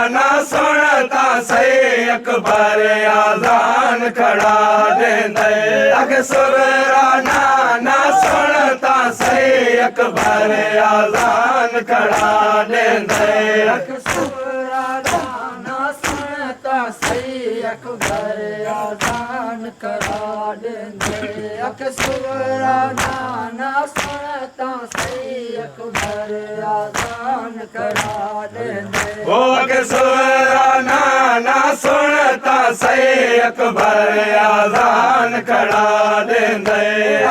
ना सुनता सही अकबर आजान खड़ा देंदे अगे सुराना ना सुनता सही अकबर आजान खड़ा देंदे अगे सुराना ना सुनता सही अकबर आजान खड़ा देंदे अगे सुराना ना सुनता सही अकबर आजान खड़ा देंदे ओ अगे सुराना ना सुनता सही अकबर आजान खड़ा देंदे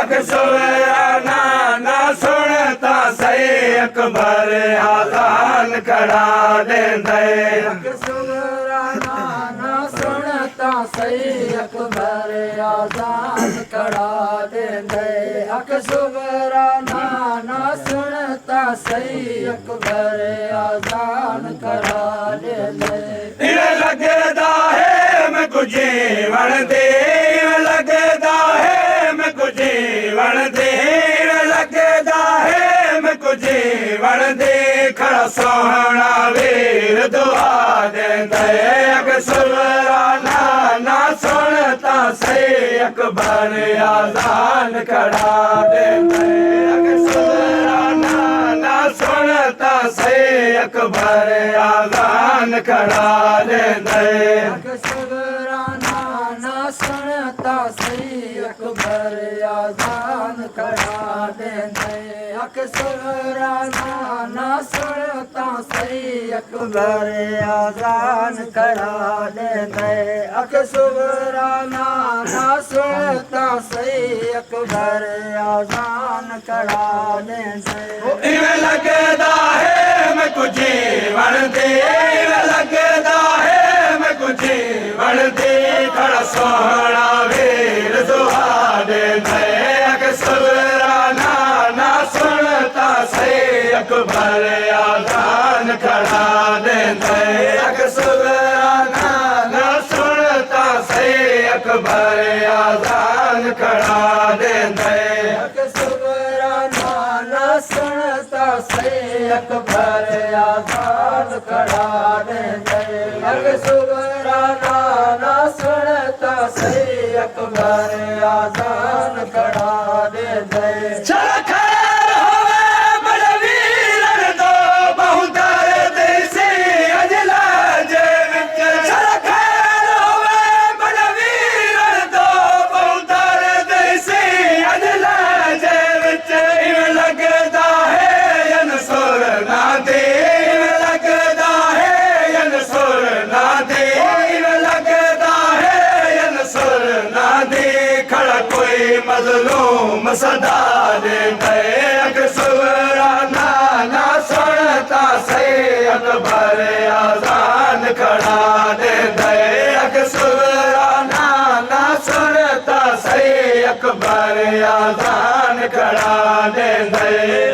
अगे सुराना ना सुनता सही अकबर आजान खड़ा देंदे अगे सुराना ना सुनता सही अकबर आजान खड़ा देंदे अगे सुराना ना सुनता सही अकबर आजान खड़ा देंदे लगदा है मैं कुछ जीवन दे लगदा है मैं कुछ जीवन दे लगदा है मैं कुछ जीवन दे खड़ा सोहना वीर दुआ देंदे अगे सुराना ना सुनता सही अकबर आजान खड़ा देंदे अगे सुराना ना सुनता सही अकबर आजान खड़ा देंदे अगे सुराना ना सुनता सही अकबर आजान खड़ा देंदे अगे सुराना ना सुनता सही अकबर आजान खड़ा देंदे अगे सुराना ना सुनता सही अकबर आजान खड़ा देंदे इवें लगदा है मैं कुछ जीवन दे लगदा है मैं कुछ जीवन दे खड़ा सोहना वीर दुआ देंदे अगे सुराना ना सुनता सही अकबर आजान खड़ा देंदे अगे सुराना ना सुनता सही अकबर आजान खड़ा देंदे अगे सुराना ना सुनता सही अकबर आजान खड़ा देंदे अगे सुराना ना सुनता सही अकबर आजान खड़ा देंदे चल खैर होवे बड़े वीरन दो बहुतर देसी अजला जे विच चल खैर होवे बड़े वीरन दो बहुतर देसी अजला जे विच इवें लगदा है यन सुर ना दे इवें लगदा है यन सुर ना दे इवें लगदा है यन सुर ना दे खड़ा कोई मजलूम सदा देंदे अगे सुराना ना सुनता सही अकबर आजान खड़ा देंदे अगे सुराना ना सुनता सही अकबर आजान खड़ा देंदे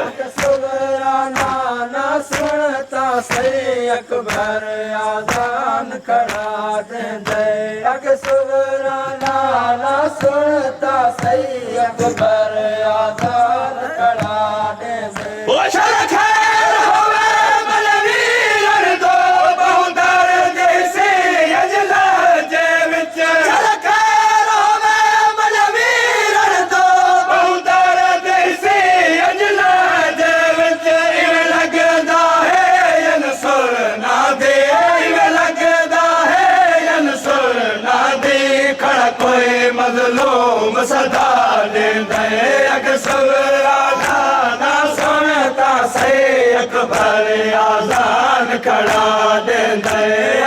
अगे सुराना ना सुनता सही अकबर आजान खड़ा देंदे अगे सुराना ना सुनता सही अकबर आजान खड़ा देंदे ओ चल खैर होवे बलवीर दो बहुतर देसी अजला जे विच चल खैर होवे बलवीर दो बहुतर देसी अजला जे विच इवें लगदा है यन सुर ना दे इवें लगदा है यन सुर ना दे खड़ा कोई मजलूम सदा देंदे अगे सुराना ना सुनता सही अकबर आजान खड़ा देंदे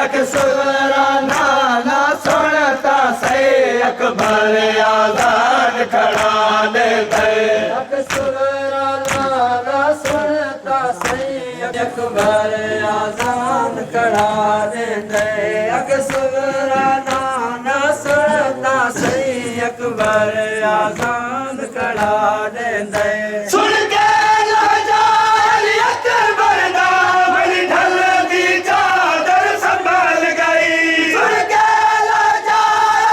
अगे सुराना ना सुनता सही अकबर आजान खड़ा देंदे अगे सुराना ना सुनता सही अकबर आजान खड़ा देंदे अगे सुराना ना सुनता सही अकबर आजान खड़ा देंदे सुन के राजा अली अकबर दा बड़ी ढल दी चादर संभल गई सुन के राजा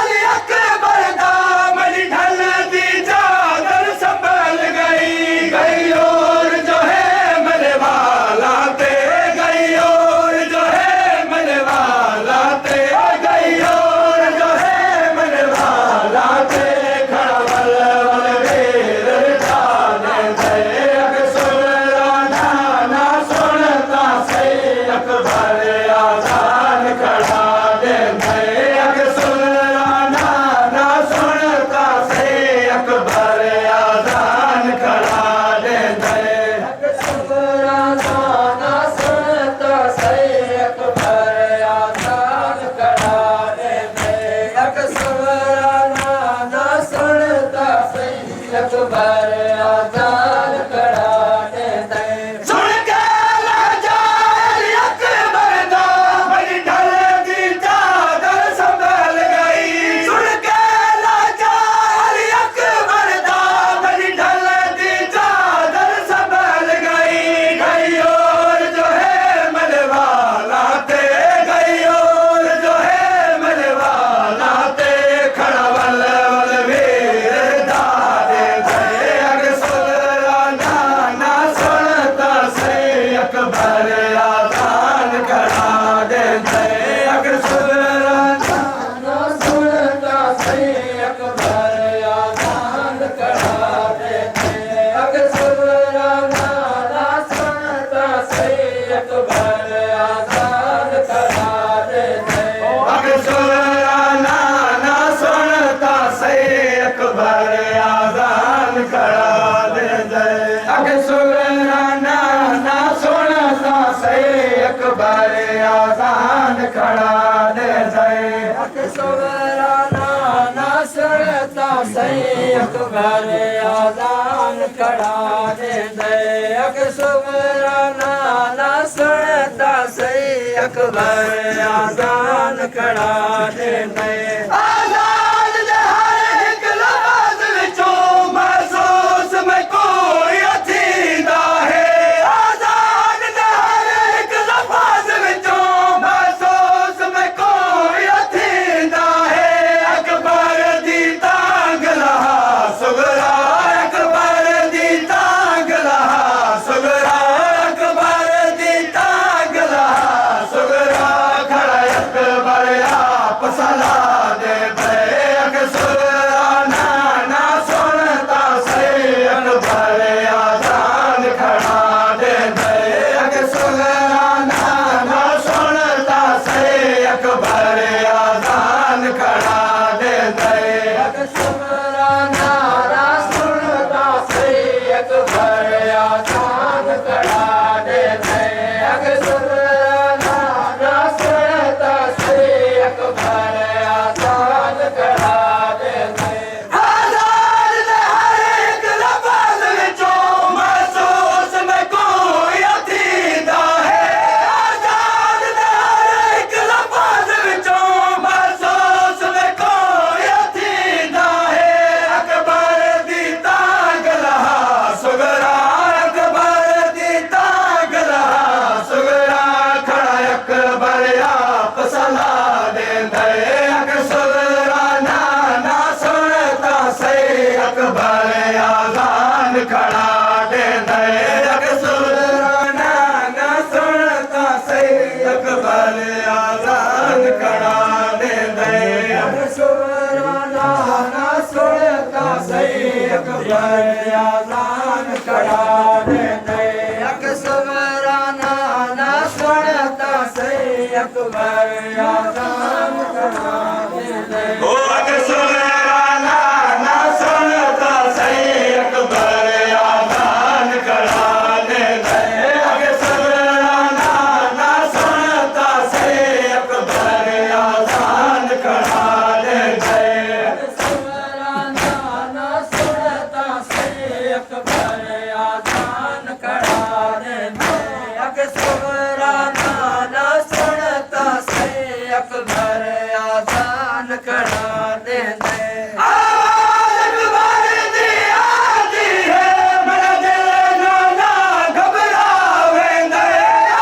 अली अकबर दा बड़ी ढल दी चादर संभल गई और जो है मेरे वाला ते गई अकबर आजान खड़ा दे दे अकबराना ना सुनता सही अकबर आजान खड़ा दे दे अकबराना ना सुनता सही अकबर आजान खड़ा दे दे आजान दे हर एक लफ्ज़ विचों महसूस में कोई अथींदा है आजान दे हर एक लफ्ज़ विचों महसूस में कोई अथींदा है अकबर दी तांग लहा सुगरा अकबर दी तांग लहा सुगरा अकबर दी तांग लहा सुगरा खड़ा अकबर आप सला दे बे अकसुरा ना सुनता से अकबर आजान खड़ा दे दे अकसुरा ना सुनता से अकबर आजान खड़ा दे दे अकबराना ना सुनता सही अकबर आजान खड़ा दे दे अकबराना ना सुनता सही अकबर आजान खड़ा दे दे आजान दे हर एक लफ्ज़ विचों महसूस में कोई अथींदा है आजान दे हर एक लफ्ज़ विचों महसूस में कोई अथींदा है अकबर दी तांग लहा सुगरा अकबर दी तांग लहा सुगरा खड़ा अकबर आप सला दे दे अकसुरा ना सुनता से अकबर आजान खड़ा दे दे अकसुरा ना सुनता से अकबर आजान खड़ा दे दे अकबराना ना सुनता सही अकबर आजान खड़ा दे दे अकबराना ना सुनता सही अकबर आजान खड़ा दे दे ओ अकसुरा ना सुनता से अकबर आजान खड़ा दे दे अकसुरा ना सुनता से अकबर आजान खड़ा दे दे अकबराना ना सुनता सही अकबर आजान खड़ा दे दे अकबराना ना सुनता सही अकबर आजान खड़ा दे दे आवाज़ अकबर दी आती है मेरा दिल ना घबरावेंदे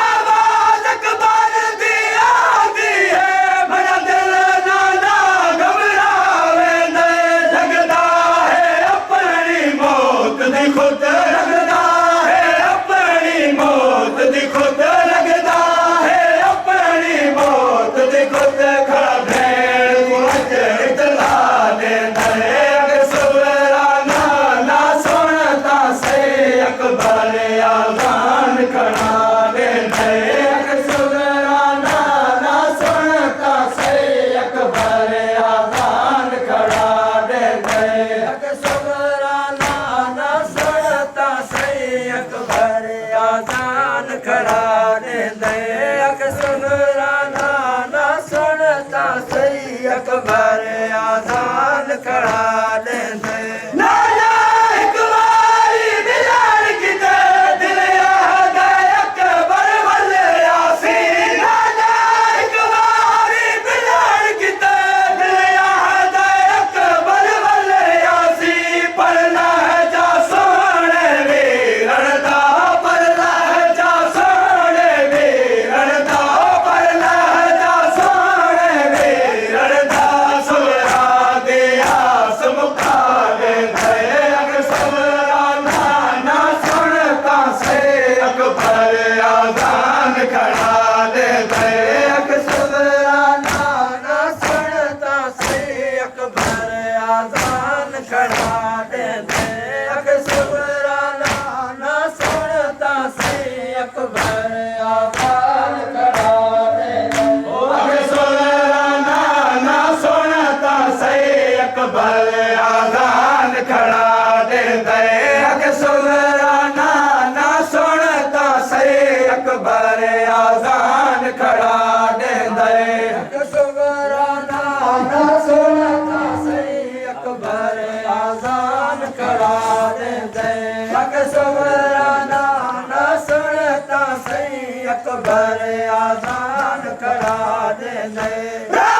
आवाज़ अकबर दी आती है मेरा दिल ना घबरावेंदे लगदा है अपनी मौत दी खुद लगदा है अपनी मौत दी खुद लगदा है अपनी मौत दी खुद खड़ा भेड़ को इतला दे दे अकसुरा ना सुनता से अकबर आजान खड़ा दे दे अकसुरा ना सुनता से अकबर आजान खड़ा दे दे अकबराना ना सुनता सही अकबर आजान खड़ा दे दे अकबराना ना सुनता सही अकबर आजान खड़ा दे दे नाना इकबारी बिलाल की दिल याद अकबर वाले आसी नाना इकबारी बिलाल की दिल याद अकबर वाले आसी पढ़ना है जा सोने वीरण दा पढ़ना है जा सोने वीरण दा पढ़ना है जा सोने वीरण दा सुरा दिया सुमुखा दे दे अकसुरा ना सुनता से अकबर आजान खड़ा दे दे अकसुरा ना सुनता सही अकबर आजान खड़ा दे दे अकबराना ना सुनता सही अकबर आजान खड़ा दे दे अकसुरा ना सुनता से अकबर आजान खड़ा दे दे अकसुरा ना सुनता से अकबर आजान ਅਕਬਰ ਆਜ਼ਾਨ ਖੜਾ ਦੇ ਦੇ राम